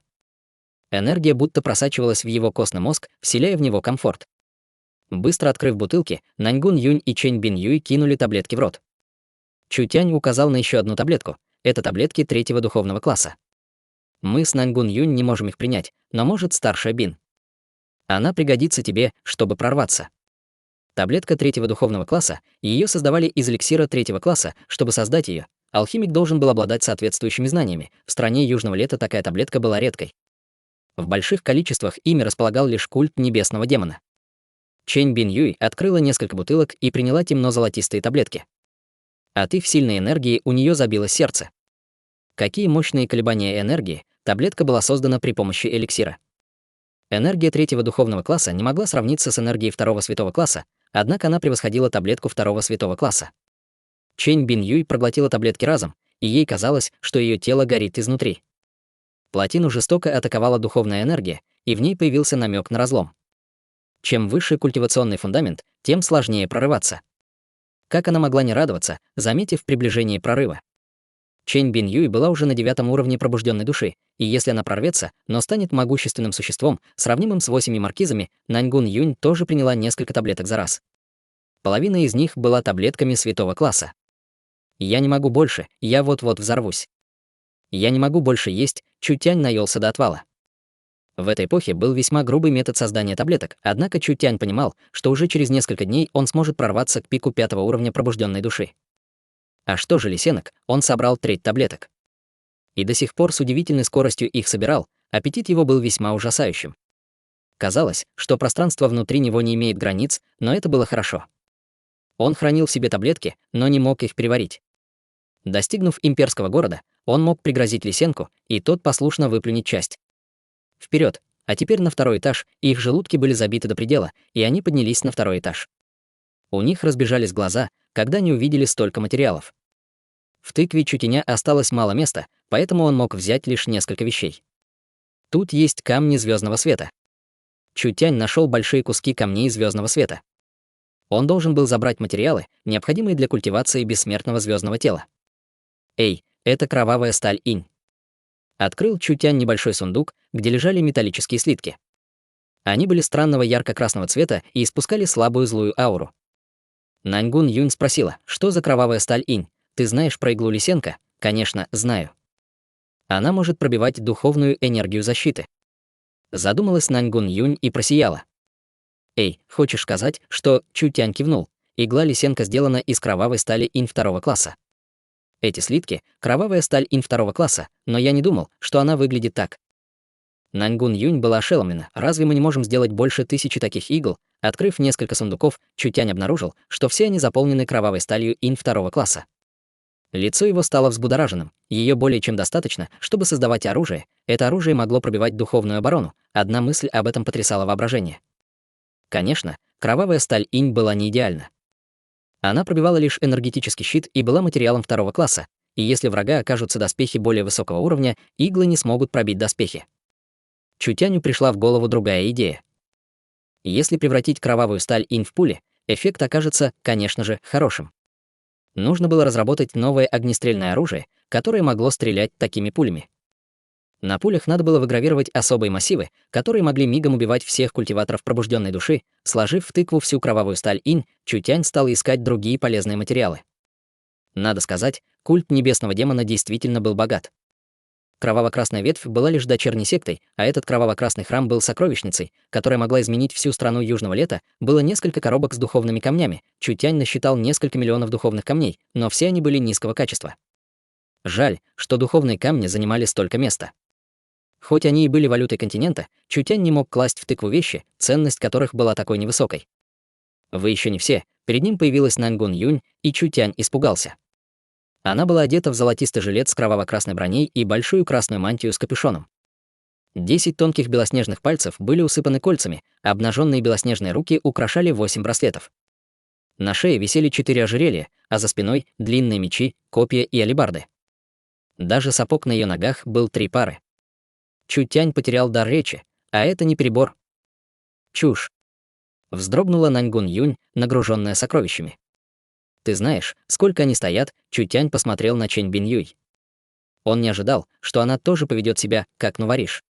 Энергия будто просачивалась в его костный мозг, вселяя в него комфорт. Быстро открыв бутылки, Наньгун Юнь и Чэнь Бин Юй кинули таблетки в рот. Чу Тянь указал на еще одну таблетку. Это таблетки 3-го духовного класса. Мы с Наньгун Юнь не можем их принять, но может старшая Бин. Она пригодится тебе, чтобы прорваться. Таблетка 3-го духовного класса, ее создавали из эликсира 3-го класса. Чтобы создать ее, алхимик должен был обладать соответствующими знаниями. В стране Южного Лета такая таблетка была редкой. В больших количествах ими располагал лишь культ небесного демона. Чэнь Бин Юй открыла несколько бутылок и приняла темно-золотистые таблетки. От их сильной энергии у нее забилось сердце. Какие мощные колебания энергии, таблетка была создана при помощи эликсира. Энергия 3-го духовного класса не могла сравниться с энергией 2-го святого класса, однако она превосходила таблетку 2-го святого класса. Чэнь Бин Юй проглотила таблетки разом, и ей казалось, что ее тело горит изнутри. Плотину жестоко атаковала духовная энергия, и в ней появился намек на разлом. Чем выше культивационный фундамент, тем сложнее прорываться. Как она могла не радоваться, заметив приближение прорыва? Чэнь Бин Юй была уже на 9-м уровне пробужденной души, и если она прорвется, но станет могущественным существом, сравнимым с 8 маркизами, Наньгун Юнь тоже приняла несколько таблеток за раз. Половина из них была таблетками святого класса. «Я не могу больше, я вот-вот взорвусь. Я не могу больше есть», Чу Тянь наелся до отвала. В этой эпохе был весьма грубый метод создания таблеток, однако Чу Тянь понимал, что уже через несколько дней он сможет прорваться к пику 5-го уровня пробужденной души. А что же лисенок, он собрал треть таблеток. И до сих пор с удивительной скоростью их собирал, аппетит его был весьма ужасающим. Казалось, что пространство внутри него не имеет границ, но это было хорошо. Он хранил в себе таблетки, но не мог их переварить. Достигнув имперского города, он мог пригрозить лисенку, и тот послушно выплюнет часть. Вперед! А теперь на 2-й этаж, их желудки были забиты до предела, и они поднялись на 2-й этаж. У них разбежались глаза, когда они увидели столько материалов. В тыкве Чутеня осталось мало места, поэтому он мог взять лишь несколько вещей. Тут есть камни звездного света. Чутянь нашел большие куски камней звездного света. Он должен был забрать материалы, необходимые для культивации бессмертного звездного тела. Эй, это кровавая сталь инь. Открыл Чутянь небольшой сундук, где лежали металлические слитки. Они были странного ярко-красного цвета и испускали слабую злую ауру. Наньгун Юнь спросила, что за кровавая сталь инь? Ты знаешь про иглу лисенка? Конечно, знаю. Она может пробивать духовную энергию защиты. Задумалась Наньгун Юнь и просияла. Эй, хочешь сказать, что Чу Тянь кивнул? Игла лисенка сделана из кровавой стали инь 2-го класса. Эти слитки — кровавая сталь инь 2-го класса, но я не думал, что она выглядит так. Наньгун Юнь была ошеломлена. Разве мы не можем сделать больше 1000 таких игл? Открыв несколько сундуков, Чу Тянь обнаружил, что все они заполнены кровавой сталью инь 2-го класса. Лицо его стало взбудораженным. Ее более чем достаточно, чтобы создавать оружие. Это оружие могло пробивать духовную оборону. Одна мысль об этом потрясала воображение. Конечно, кровавая сталь инь была не идеальна. Она пробивала лишь энергетический щит и была материалом 2-го класса, и если врага окажутся доспехи более высокого уровня, иглы не смогут пробить доспехи. Чутяню пришла в голову другая идея. Если превратить кровавую сталь инь в пули, эффект окажется, конечно же, хорошим. Нужно было разработать новое огнестрельное оружие, которое могло стрелять такими пулями. На пулях надо было выгравировать особые массивы, которые могли мигом убивать всех культиваторов пробужденной души. Сложив в тыкву всю кровавую сталь инь, Чутянь стал искать другие полезные материалы. Надо сказать, культ небесного демона действительно был богат. Кроваво-красная ветвь была лишь дочерней сектой, а этот кроваво-красный храм был сокровищницей, которая могла изменить всю страну Южного Лета. Было несколько коробок с духовными камнями. Чутянь насчитал несколько миллионов духовных камней, но все они были низкого качества. Жаль, что духовные камни занимали столько места. Хоть они и были валютой континента, Чутянь не мог класть в тыкву вещи, ценность которых была такой невысокой. Вы еще не все. Перед ним появилась Наньгун Юнь, и Чутянь испугался. Она была одета в золотистый жилет с кроваво-красной броней и большую красную мантию с капюшоном. 10 тонких белоснежных пальцев были усыпаны кольцами, а обнаженные белоснежные руки украшали 8 браслетов. На шее висели 4 ожерелья, а за спиной — длинные мечи, копья и алебарды. Даже сапог на ее ногах был 3 пары. Чутянь потерял дар речи, а это не перебор. Чушь. Вздрогнула Наньгун Юнь, нагруженная сокровищами. Ты знаешь, сколько они стоят? Чутянь посмотрел на Чэнь Бин Юй. Он не ожидал, что она тоже поведет себя, как новориш.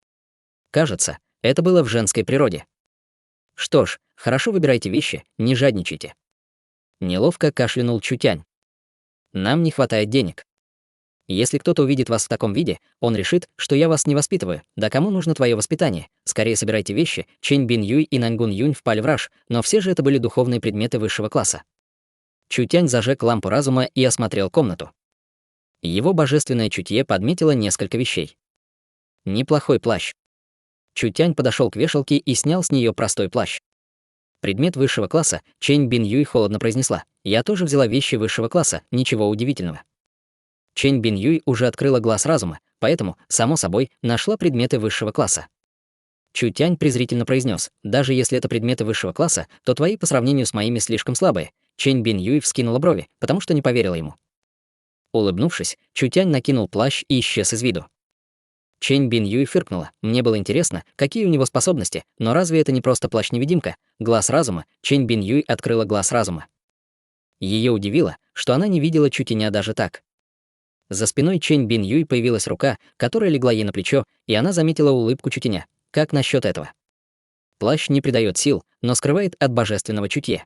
Кажется, это было в женской природе. Что ж, хорошо выбирайте вещи, не жадничайте. Неловко кашлянул Чутянь. Нам не хватает денег. Если кто-то увидит вас в таком виде, он решит, что я вас не воспитываю. Да кому нужно твое воспитание? Скорее собирайте вещи. Чэнь Бин Юй и Наньгун Юнь впали в раж, но все же это были духовные предметы высшего класса. Чутянь зажег лампу разума и осмотрел комнату. Его божественное чутье подметило несколько вещей. Неплохой плащ. Чутянь подошел к вешалке и снял с нее простой плащ. Предмет высшего класса, Чэнь Бин Юй холодно произнесла. Я тоже взяла вещи высшего класса, ничего удивительного. Чэнь Бин Юй уже открыла глаз разума, поэтому, само собой, нашла предметы высшего класса. Чутянь презрительно произнес: даже если это предметы высшего класса, то твои по сравнению с моими слишком слабые. Чэнь Бин Юй вскинула брови, потому что не поверила ему. Улыбнувшись, Чутянь накинул плащ и исчез из виду. Чэнь Бин Юй фыркнула. Мне было интересно, какие у него способности, но разве это не просто плащ-невидимка? Глаз разума. Чэнь Бин Юй открыла глаз разума. Ее удивило, что она не видела Чутяня даже так. За спиной Чэнь Бин Юй появилась рука, которая легла ей на плечо, и она заметила улыбку Чутяня. Как насчет этого? Плащ не придает сил, но скрывает от божественного чутья.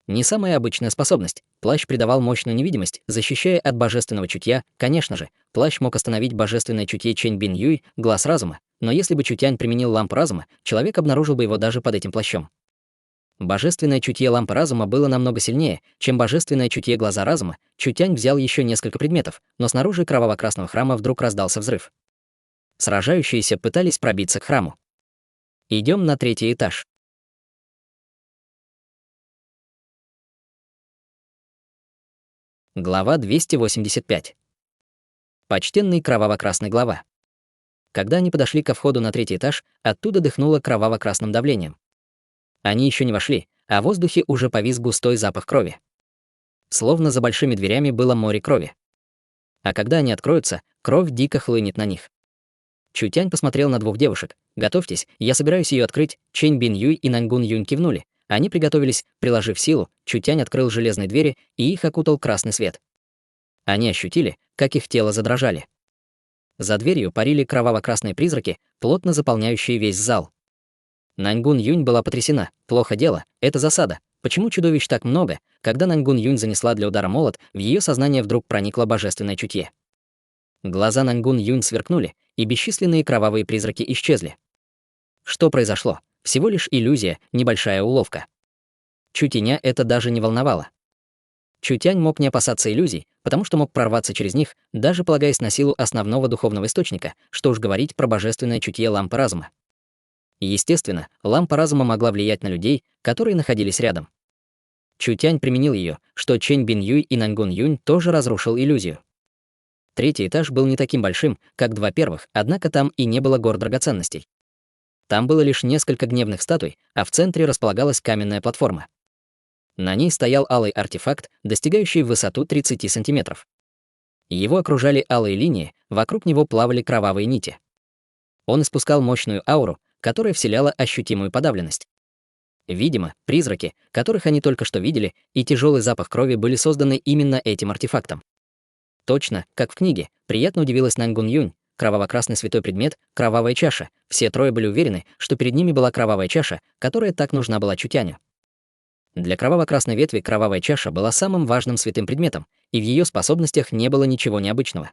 Не самая обычная способность. Плащ придавал мощную невидимость, защищая от божественного чутья. Конечно же, плащ мог остановить божественное чутье Чэнь Бин Юй, глаз разума, но если бы Чутянь применил лампу разума, человек обнаружил бы его даже под этим плащом. Божественное чутье лампы разума было намного сильнее, чем божественное чутье глаза разума. Чутянь взял еще несколько предметов, но снаружи кроваво-красного храма вдруг раздался взрыв. Сражающиеся пытались пробиться к храму. Идем на 3-й этаж. Глава 285. Почтенный кроваво-красный глава. Когда они подошли ко входу на 3-й этаж, оттуда дыхнуло кроваво-красным давлением. Они еще не вошли, а в воздухе уже повис густой запах крови. Словно за большими дверями было море крови. А когда они откроются, кровь дико хлынет на них. Чутянь посмотрел на 2 девушек. «Готовьтесь, я собираюсь ее открыть». Чэнь Бин Юй и Наньгун Юнь кивнули. Они приготовились, приложив силу. Чутянь открыл железные двери, и их окутал красный свет. Они ощутили, как их тела задрожали. За дверью парили кроваво-красные призраки, плотно заполняющие весь зал. Наньгун Юнь была потрясена. Плохо дело, это засада. Почему чудовищ так много? Когда Наньгун Юнь занесла для удара молот, в ее сознание вдруг проникло божественное чутье. Глаза Наньгун Юнь сверкнули, и бесчисленные кровавые призраки исчезли. Что произошло? Всего лишь иллюзия, небольшая уловка. Чутяня это даже не волновало. Чутянь мог не опасаться иллюзий, потому что мог прорваться через них, даже полагаясь на силу основного духовного источника, что уж говорить про божественное чутье лампы разума. Естественно, лампа разума могла влиять на людей, которые находились рядом. Чутянь применил ее, что Чэнь Бин Юй и Наньгун Юнь тоже разрушил иллюзию. 3-й этаж был не таким большим, как 2 первых, однако там и не было гор драгоценностей. Там было лишь несколько гневных статуй, а в центре располагалась каменная платформа. На ней стоял алый артефакт, достигающий в высоту 30 сантиметров. Его окружали алые линии, вокруг него плавали кровавые нити. Он испускал мощную ауру, которая вселяла ощутимую подавленность. Видимо, призраки, которых они только что видели, и тяжелый запах крови были созданы именно этим артефактом. Точно, как в книге, приятно удивилась Наньгун Юнь. Кроваво-красный святой предмет, кровавая чаша. Все 3 были уверены, что перед ними была кровавая чаша, которая так нужна была Чутяню. Для кроваво-красной ветви кровавая чаша была самым важным святым предметом, и в ее способностях не было ничего необычного.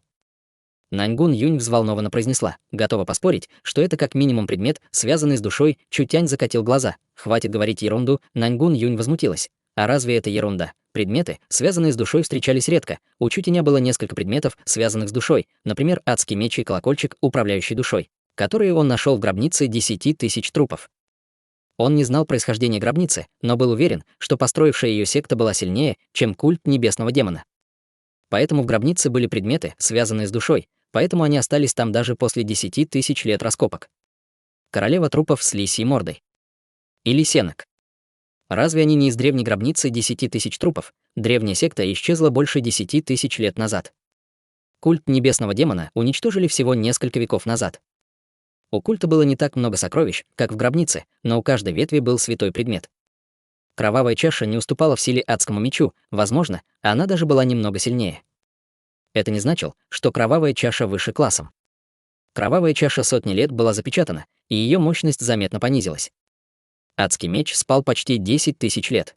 Наньгун Юнь взволнованно произнесла: «Готова поспорить, что это как минимум предмет, связанный с душой». Чутянь закатил глаза. «Хватит говорить ерунду». Наньгун Юнь возмутилась. «А разве это ерунда? Предметы, связанные с душой, встречались редко. У Чутяня было несколько предметов, связанных с душой, например, адский меч и колокольчик, управляющий душой, которые он нашел в гробнице 10 тысяч трупов». Он не знал происхождения гробницы, но был уверен, что построившая ее секта была сильнее, чем культ небесного демона. Поэтому в гробнице были предметы, связанные с душой, поэтому они остались там даже после 10 тысяч лет раскопок. Королева трупов с лисьей мордой. Или сенок. Разве они не из древней гробницы 10 тысяч трупов? Древняя секта исчезла больше 10 тысяч лет назад. Культ небесного демона уничтожили всего несколько веков назад. У культа было не так много сокровищ, как в гробнице, но у каждой ветви был святой предмет. Кровавая чаша не уступала в силе адскому мечу, возможно, она даже была немного сильнее. Это не значило, что кровавая чаша выше классом. Кровавая чаша сотни лет была запечатана, и ее мощность заметно понизилась. Адский меч спал почти 10 тысяч лет.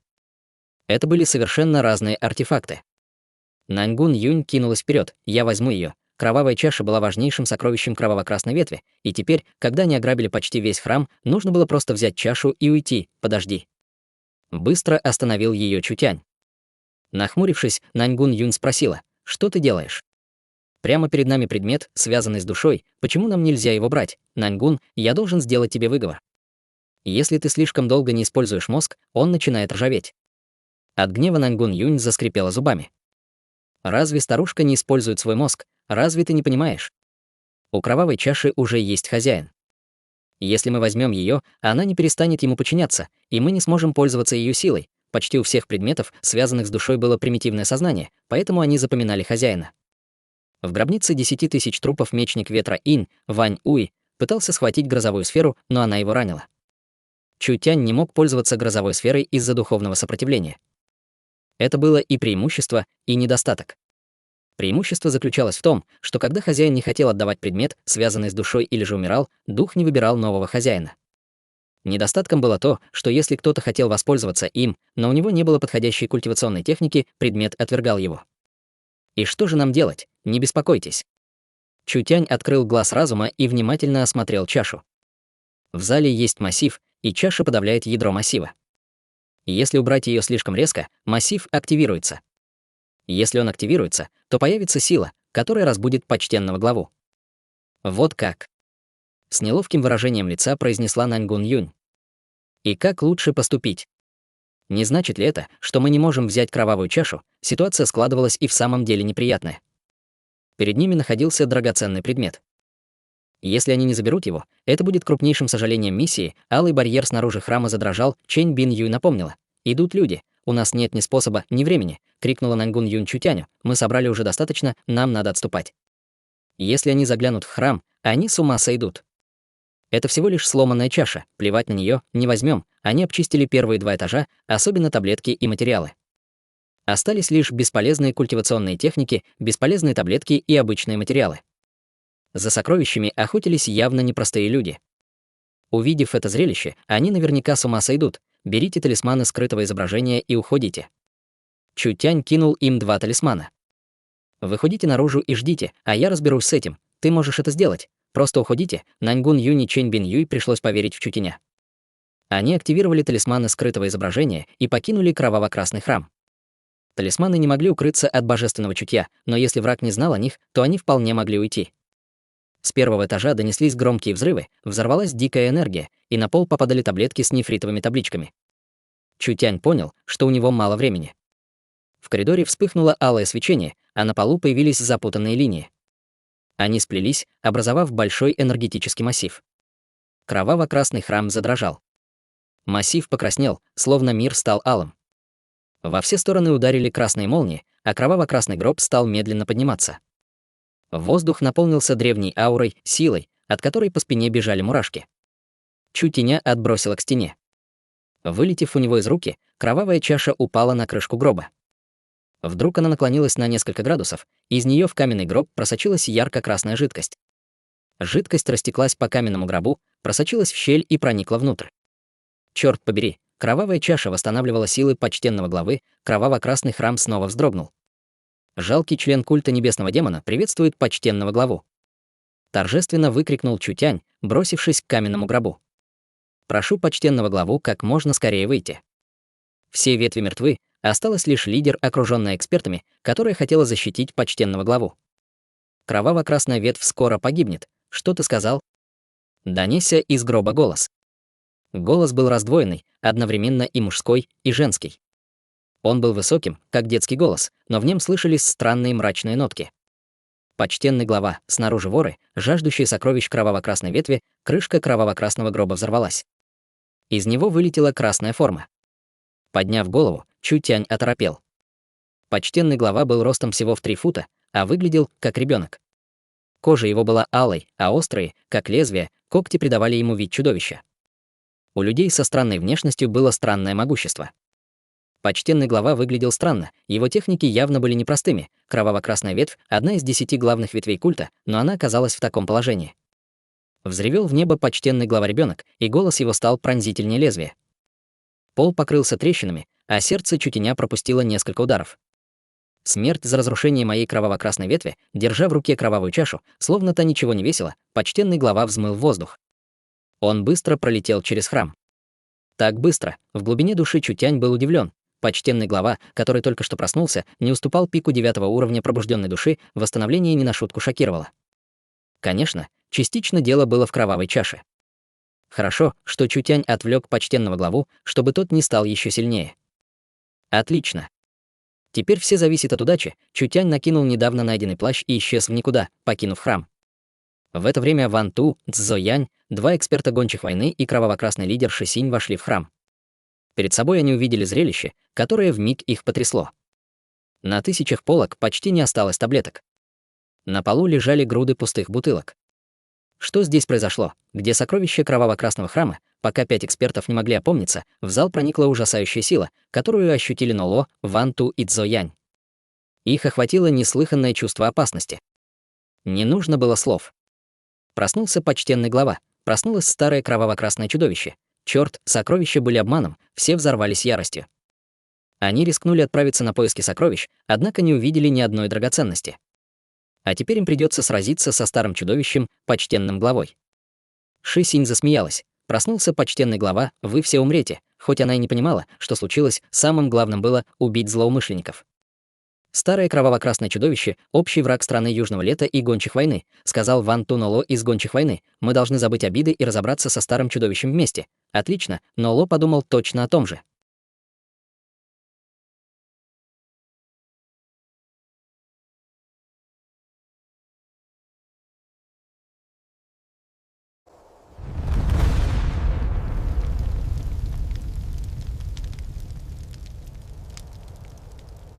Это были совершенно разные артефакты. Наньгун Юнь кинулась вперед. Я возьму ее. Кровавая чаша была важнейшим сокровищем кроваво-красной ветви, и теперь, когда они ограбили почти весь храм, нужно было просто взять чашу и уйти. Подожди. Быстро остановил ее Чутянь. Нахмурившись, Наньгун Юнь спросила: «Что ты делаешь?» «Прямо перед нами предмет, связанный с душой. Почему нам нельзя его брать? Наньгун, я должен сделать тебе выговор. Если ты слишком долго не используешь мозг, он начинает ржаветь». От гнева Наньгун Юнь заскрипела зубами. «Разве старушка не использует свой мозг? Разве ты не понимаешь? У кровавой чаши уже есть хозяин. Если мы возьмем ее, она не перестанет ему подчиняться, и мы не сможем пользоваться ее силой. Почти у всех предметов, связанных с душой, было примитивное сознание, поэтому они запоминали хозяина. В гробнице 10 тысяч трупов мечник ветра Инь, Вань Уй, пытался схватить грозовую сферу, но она его ранила. Чутянь не мог пользоваться грозовой сферой из-за духовного сопротивления. Это было и преимущество, и недостаток. Преимущество заключалось в том, что когда хозяин не хотел отдавать предмет, связанный с душой, или же умирал, дух не выбирал нового хозяина. Недостатком было то, что если кто-то хотел воспользоваться им, но у него не было подходящей культивационной техники, предмет отвергал его. И что же нам делать? Не беспокойтесь. Чутянь открыл глаз разума и внимательно осмотрел чашу. В зале есть массив, и чаша подавляет ядро массива. Если убрать ее слишком резко, массив активируется. Если он активируется, то появится сила, которая разбудит почтенного главу. Вот как. С неловким выражением лица произнесла Наньгун Юнь. И как лучше поступить? Не значит ли это, что мы не можем взять кровавую чашу? Ситуация складывалась и в самом деле неприятная. Перед ними находился драгоценный предмет. Если они не заберут его, это будет крупнейшим сожалением миссии. Алый барьер снаружи храма задрожал, Чэнь Бин Юй напомнила. «Идут люди. У нас нет ни способа, ни времени», — крикнула Наньгун Юнь Чутяню. «Мы собрали уже достаточно, нам надо отступать». Если они заглянут в храм, они с ума сойдут. Это всего лишь сломанная чаша, плевать на нее не возьмем. Они обчистили первые 2 этажа, особенно таблетки и материалы. Остались лишь бесполезные культивационные техники, бесполезные таблетки и обычные материалы. За сокровищами охотились явно непростые люди. Увидев это зрелище, они наверняка с ума сойдут. Берите талисманы скрытого изображения и уходите. Чутянь кинул им 2 талисмана. Выходите наружу и ждите, а я разберусь с этим. Ты можешь это сделать. Просто уходите. Наньгун Юнь и Чэнь Бин Юй пришлось поверить в Чутяня. Они активировали талисманы скрытого изображения и покинули кроваво-красный храм. Талисманы не могли укрыться от божественного чутья, но если враг не знал о них, то они вполне могли уйти. С первого этажа донеслись громкие взрывы, взорвалась дикая энергия, и на пол попадали таблетки с нефритовыми табличками. Чутянь понял, что у него мало времени. В коридоре вспыхнуло алое свечение, а на полу появились запутанные линии. Они сплелись, образовав большой энергетический массив. Кроваво-красный храм задрожал. Массив покраснел, словно мир стал алым. Во все стороны ударили красные молнии, а кроваво-красный гроб стал медленно подниматься. Воздух наполнился древней аурой, силой, от которой по спине бежали мурашки. Чутяня отбросило к стене. Вылетев у него из руки, кровавая чаша упала на крышку гроба. Вдруг она наклонилась на несколько градусов, и из нее в каменный гроб просочилась ярко-красная жидкость. Жидкость растеклась по каменному гробу, просочилась в щель и проникла внутрь. Черт побери, кровавая чаша восстанавливала силы почтенного главы, кроваво-красный храм снова вздрогнул. Жалкий член культа небесного демона приветствует почтенного главу. Торжественно выкрикнул Чутянь, бросившись к каменному гробу. Прошу почтенного главу как можно скорее выйти. Все ветви мертвы, осталась лишь лидер, окружённая экспертами, которая хотела защитить почтенного главу. Кроваво-красная ветвь скоро погибнет. Что ты сказал? Донесся из гроба голос. Голос был раздвоенный, одновременно и мужской, и женский. Он был высоким, как детский голос, но в нем слышались странные мрачные нотки. Почтенный глава, снаружи воры, жаждущие сокровищ кроваво-красной ветви, крышка кроваво-красного гроба взорвалась. Из него вылетела красная форма. Подняв голову, Чутянь оторопел. Почтенный глава был ростом всего в 3 фута, а выглядел как ребенок. Кожа его была алой, а острые, как лезвие, когти придавали ему вид чудовища. У людей со странной внешностью было странное могущество. Почтенный глава выглядел странно, его техники явно были непростыми. Кроваво-красная ветвь — одна из 10 главных ветвей культа, но она оказалась в таком положении. Взревел в небо почтенный глава-ребенок, и голос его стал пронзительнее лезвия. Пол покрылся трещинами, а сердце чутеня пропустило несколько ударов. Смерть за разрушение моей кроваво-красной ветви, держа в руке кровавую чашу, словно та ничего не весила, почтенный глава взмыл в воздух. Он быстро пролетел через храм. Так быстро, в глубине души Чутянь был удивлен. Почтенный глава, который только что проснулся, не уступал пику 9-го уровня пробужденной души, восстановление не на шутку шокировало. Конечно, частично дело было в кровавой чаше. Хорошо, что Чутянь отвлек почтенного главу, чтобы тот не стал еще сильнее. Отлично. Теперь все зависит от удачи. Чутянь накинул недавно найденный плащ и исчез в никуда, покинув храм. В это время Ван Ту, Цзо Янь, 2 эксперта гончих войны и кроваво-красный лидер Ши Синь вошли в храм. Перед собой они увидели зрелище, которое вмиг их потрясло. На тысячах полок почти не осталось таблеток. На полу лежали груды пустых бутылок. Что здесь произошло? Где сокровища кроваво-красного храма? Пока 5 экспертов не могли опомниться, в зал проникла ужасающая сила, которую ощутили Ноло, Ван Ту и Цзо Янь. Их охватило неслыханное чувство опасности. Не нужно было слов. Проснулся почтенный глава, проснулось старое кроваво-красное чудовище. Чёрт, сокровища были обманом, все взорвались яростью. Они рискнули отправиться на поиски сокровищ, однако не увидели ни одной драгоценности. А теперь им придется сразиться со старым чудовищем, почтенным главой. Ши Синь засмеялась. Проснулся почтенный глава, вы все умрете, хоть она и не понимала, что случилось, самым главным было убить злоумышленников. Старое кроваво-красное чудовище — общий враг страны Южного Лета и гончих войны, сказал Ван Ту Ноло из гончих войны. Мы должны забыть обиды и разобраться со старым чудовищем вместе. Отлично, Ноло подумал точно о том же.